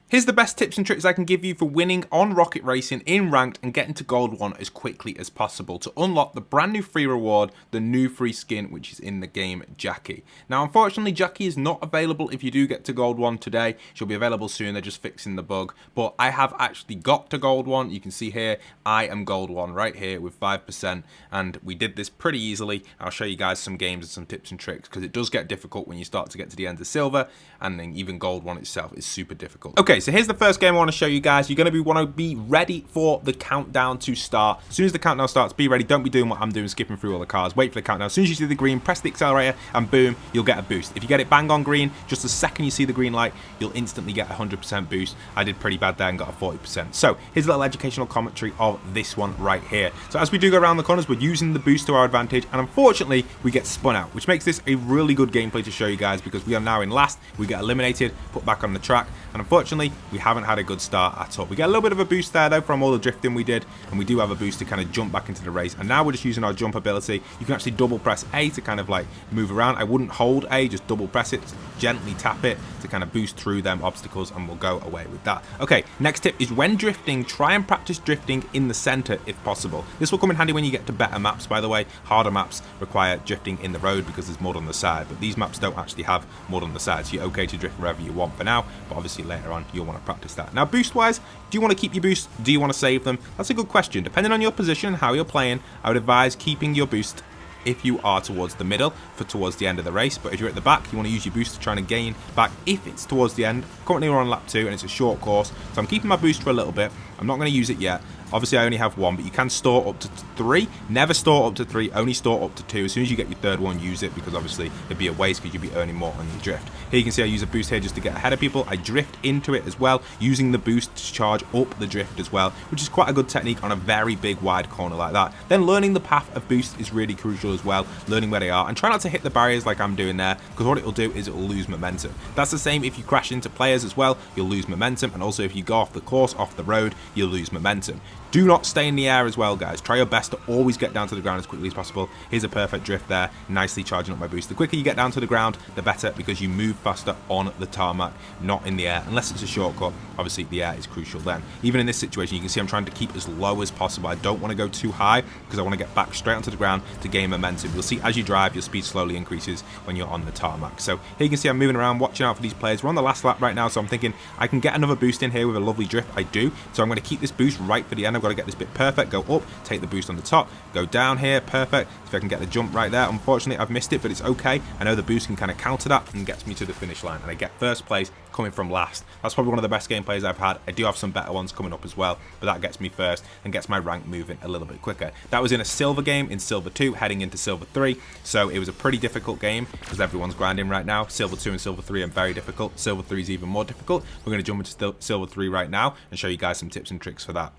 Here's the best tips and tricks I can give you for winning on Rocket Racing in Ranked and getting to Gold 1 as quickly as possible to unlock the brand new free reward, the new free skin which is in the game, Jackie. Now unfortunately Jackie is not available if you do get to Gold 1 today. She'll be available soon, they're just fixing the bug. But I have actually got to Gold 1. You can see here, I am Gold 1 right here with 5%, and we did this pretty easily. I'll show you guys some games and some tips and tricks because it does get difficult when you start to get to the end of Silver, and then even Gold 1 itself is super difficult. Okay, so here's the first game I want to show you guys. You're going to want to be ready for the countdown to start. As soon as the countdown starts, be ready. Don't be doing what I'm doing, skipping through all the cars. Wait for the countdown. As soon as you see the green, press the accelerator, and boom, you'll get a boost. If you get it bang on green, just the second you see the green light, you'll instantly get a 100% boost. I did pretty bad there and got a 40%. So here's a little educational commentary of this one right here. So as we do go around the corners, we're using the boost to our advantage, and unfortunately, we get spun out, which makes this a really good gameplay to show you guys because we are now in last. We get eliminated, put back on the track, and unfortunately, we haven't had a good start at all. We get a little bit of a boost there though from all the drifting we did, and we do have a boost to kind of jump back into the race. And now we're just using our jump ability. You can actually double press A to kind of like move around. I wouldn't hold A, just double press it, gently tap it to kind of boost through them obstacles, and we'll go away with that. Okay, next tip is when drifting, try and practice drifting in the center if possible. This will come in handy when you get to better maps, by the way. Harder maps require drifting in the road because there's mud on the side, but these maps don't actually have mud on the side, so you're okay to drift wherever you want for now, but obviously later on you'll want to practice that. Now boost wise, do you want to keep your boosts? Do you want to save them? That's a good question. Depending on your position and how you're playing, I would advise keeping your boost if you are towards the middle for towards the end of the race, but if you're at the back, you want to use your boost to try and gain back if it's towards the end. Currently we're on lap 2 and it's a short course, so I'm keeping my boost for a little bit. I'm not going to use it yet. Obviously, I only have 1, but you can store up to 3. Never store up to 3, only store up to 2. As soon as you get your third one, use it, because obviously it'd be a waste because you'd be earning more on your drift. Here you can see I use a boost here just to get ahead of people. I drift into it as well, using the boost to charge up the drift as well, which is quite a good technique on a very big wide corner like that. Then learning the path of boost is really crucial as well, learning where they are, and try not to hit the barriers like I'm doing there, because what it will do is it will lose momentum. That's the same if you crash into players as well, you'll lose momentum, and also if you go off the course, off the road, you'll lose momentum. Do not stay in the air as well, guys. Try your best to always get down to the ground as quickly as possible. Here's a perfect drift there, nicely charging up my boost. The quicker you get down to the ground, the better, because you move faster on the tarmac, not in the air, unless it's a shortcut. Obviously, the air is crucial then. Even in this situation, you can see I'm trying to keep as low as possible. I don't want to go too high because I want to get back straight onto the ground to gain momentum. You'll see as you drive, your speed slowly increases when you're on the tarmac. So here you can see I'm moving around, watching out for these players. We're on the last lap right now, so I'm thinking I can get another boost in here with a lovely drift. I do. So I'm going to keep this boost right for the end. I've got to get this bit perfect, go up, take the boost on the top, go down here, perfect. If I can get the jump right there, unfortunately I've missed it, but it's okay. I know the boost can kind of counter that and gets me to the finish line, and I get first place coming from last. That's probably one of the best gameplays I've had. I do have some better ones coming up as well, but that gets me first and gets my rank moving a little bit quicker. That was in a silver game in Silver 2, heading into Silver 3, so it was a pretty difficult game because everyone's grinding right now. Silver 2 and Silver 3 are very difficult. Silver 3 is even more difficult. We're going to jump into Silver 3 right now and show you guys some tips and tricks for that.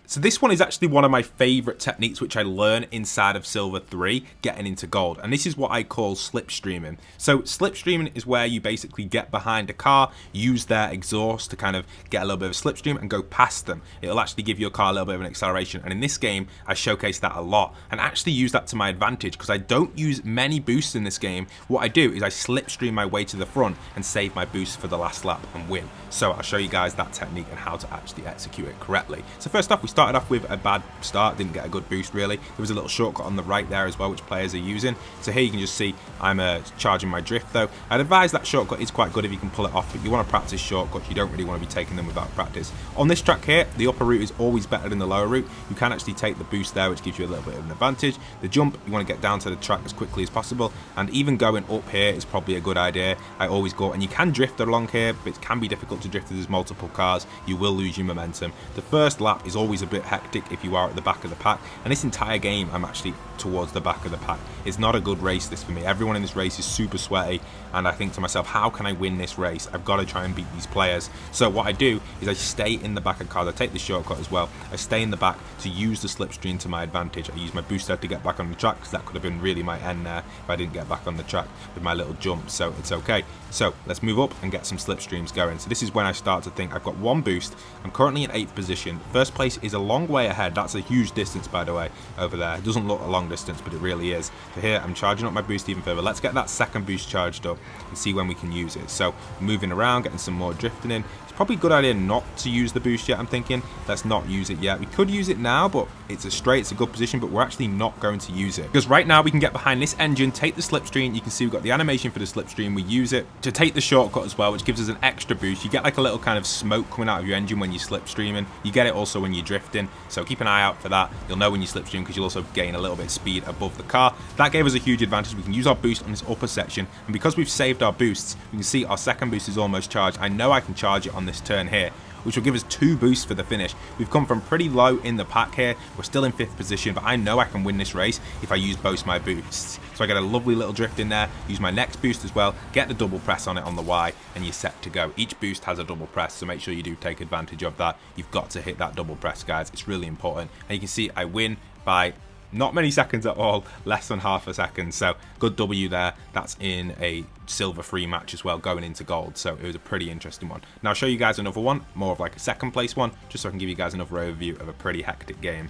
So this one is actually one of my favorite techniques which I learn inside of Silver 3 getting into Gold, and this is what I call slipstreaming. So slipstreaming is where you basically get behind a car, use their exhaust to kind of get a little bit of a slipstream and go past them. It'll actually give your car a little bit of an acceleration, and in this game I showcase that a lot and actually use that to my advantage because I don't use many boosts in this game. What I do is I slipstream my way to the front and save my boost for the last lap and win. So I'll show you guys that technique and how to actually execute it correctly. So first off, we started off with a bad start, didn't get a good boost really. There was a little shortcut on the right there as well which players are using. So here you can just see I'm charging my drift though. I'd advise that shortcut is quite good if you can pull it off, but you want to practice shortcuts. You don't really want to be taking them without practice. On this track here, the upper route is always better than the lower route. You can actually take the boost there, which gives you a little bit of an advantage. The jump, you want to get down to the track as quickly as possible, and even going up here is probably a good idea. I always go, and you can drift along here, but it can be difficult to drift if there's multiple cars. You will lose your momentum. The first lap is always a bit hectic if you are at the back of the pack, and this entire game I'm actually towards the back of the pack. It's not a good race this for me. Everyone in this race is super sweaty, and I think to myself, how can I win this race? I've got to try and beat these players. So what I do is I stay in the back of cars. I take the shortcut as well. I stay in the back to use the slipstream to my advantage. I use my booster to get back on the track because that could have been really my end there if I didn't get back on the track with my little jump, so it's okay. So let's move up and get some slipstreams going. So this is when I start to think I've got one boost. I'm currently in 8th position. First place is a long way ahead. That's a huge distance, by the way, over there. It doesn't look a long distance, but it really is. So here, I'm charging up my boost even further. Let's get that second boost charged up and see when we can use it. So moving around, getting some more drifting in. It's probably a good idea not to use the boost yet, I'm thinking. Let's not use it yet. We could use it now, but it's a straight, it's a good position, but we're actually not going to use it. Because right now we can get behind this engine, take the slipstream. You can see we've got the animation for the slipstream. We use it to take the shortcut as well, which gives us an extra boost. You get like a little kind of smoke coming out of your engine when you're slipstreaming. You get it also when you're drifting, so keep an eye out for that. You'll know when you slipstream because you'll also gain a little bit of speed above the car. That gave us a huge advantage. We can use our boost on this upper section, and because we've saved our boosts, we can see our second boost is almost charged. I know I can charge it on this turn here, which will give us 2 boosts for the finish. We've come from pretty low in the pack here. We're still in 5th position, but I know I can win this race if I use both my boosts. So I get a lovely little drift in there, use my next boost as well, get the double press on it on the Y, and you're set to go. Each boost has a double press, so make sure you do take advantage of that. You've got to hit that double press, guys. It's really important. And you can see I win by not many seconds at all, less than half a second. So good W there. That's in a silver free match as well, going into gold. So it was a pretty interesting one. Now I'll show you guys another one, more of like a second place one, just so I can give you guys another overview of a pretty hectic game.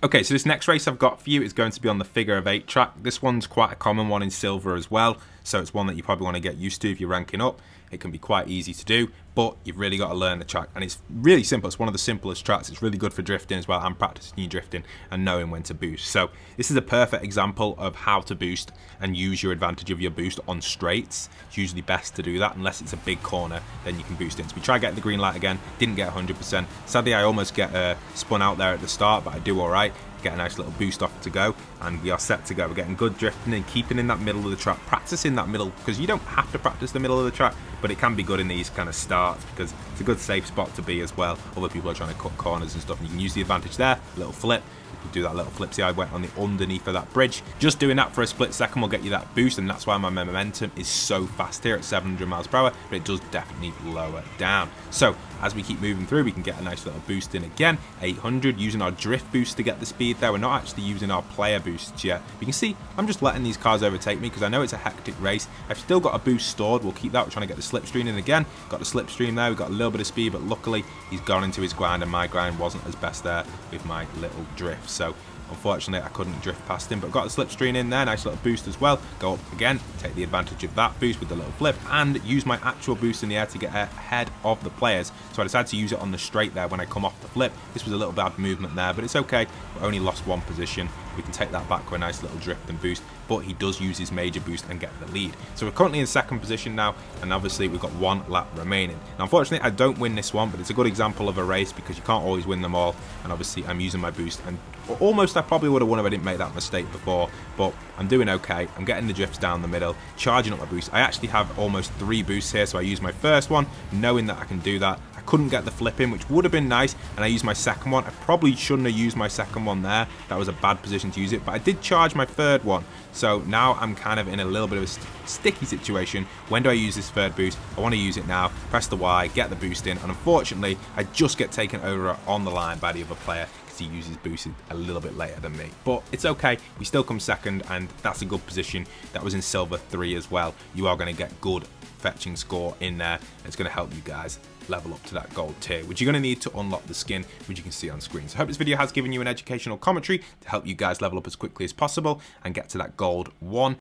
Okay, so this next race I've got for you is going to be on the figure of 8 track. This one's quite a common one in silver as well, so it's one that you probably want to get used to if you're ranking up. It can be quite easy to do, but you've really got to learn the track, and it's really simple. It's one of the simplest tracks. It's really good for drifting as well. I'm practicing you drifting and knowing when to boost. So this is a perfect example of how to boost and use your advantage of your boost on straights. It's usually best to do that unless it's a big corner, then you can boost in. So we try getting the green light again, didn't get 100%. Sadly, I almost get spun out there at the start, but I do all right. Get a nice little boost off to go, and we are set to go. We're getting good drifting and keeping in that middle of the track, practicing that middle, because you don't have to practice the middle of the track, but it can be good in these kind of starts because it's a good safe spot to be as well. Other people are trying to cut corners and stuff, and you can use the advantage there. Little flip, you can do that little flip. See, I went on the underneath of that bridge. Just doing that for a split second will get you that boost, and that's why my momentum is so fast here at 700 miles per hour, but it does definitely lower down. So as we keep moving through, we can get a nice little boost in again. 800, using our drift boost to get the speed there. We're not actually using our player boosts yet. You can see I'm just letting these cars overtake me because I know it's a hectic race. I've still got a boost stored. We'll keep that. We're trying to get the slipstream in again. Got the slipstream there. We've got a little bit of speed, but luckily he's gone into his grind, and my grind wasn't as best there with my little drift. So unfortunately, I couldn't drift past him, but got the slipstream in there. Nice little boost as well. Go up again, take the advantage of that boost with the little flip, and use my actual boost in the air to get ahead of the players. So I decided to use it on the straight there when I come off the flip. This was a little bad movement there, but it's okay. We only lost 1 position. We can take that back with a nice little drift and boost, but he does use his major boost and get the lead. So we're currently in 2nd position now, and obviously we've got 1 lap remaining. Now, unfortunately, I don't win this one, but it's a good example of a race because you can't always win them all, and obviously I'm using my boost, and almost I probably would have won if I didn't make that mistake before, but I'm doing okay. I'm getting the drifts down the middle, charging up my boost. I actually have almost 3 boosts here, so I use my first one, knowing that I can do that. I couldn't get the flip in, which would have been nice, and I used my second one. I probably shouldn't have used my second one there. That was a bad position to use it, but I did charge my third one. So now I'm kind of in a little bit of a sticky situation. When do I use this third boost? I want to use it now. Press the Y, get the boost in, and unfortunately, I just get taken over on the line by the other player because he uses boost a little bit later than me. But it's okay. We still come second, and that's a good position. That was in silver 3 as well. You are going to get good fetching score in there. It's going to help you guys level up to that gold tier, which you're going to need to unlock the skin, which you can see on screen. So I hope this video has given you an educational commentary to help you guys level up as quickly as possible and get to that gold 1.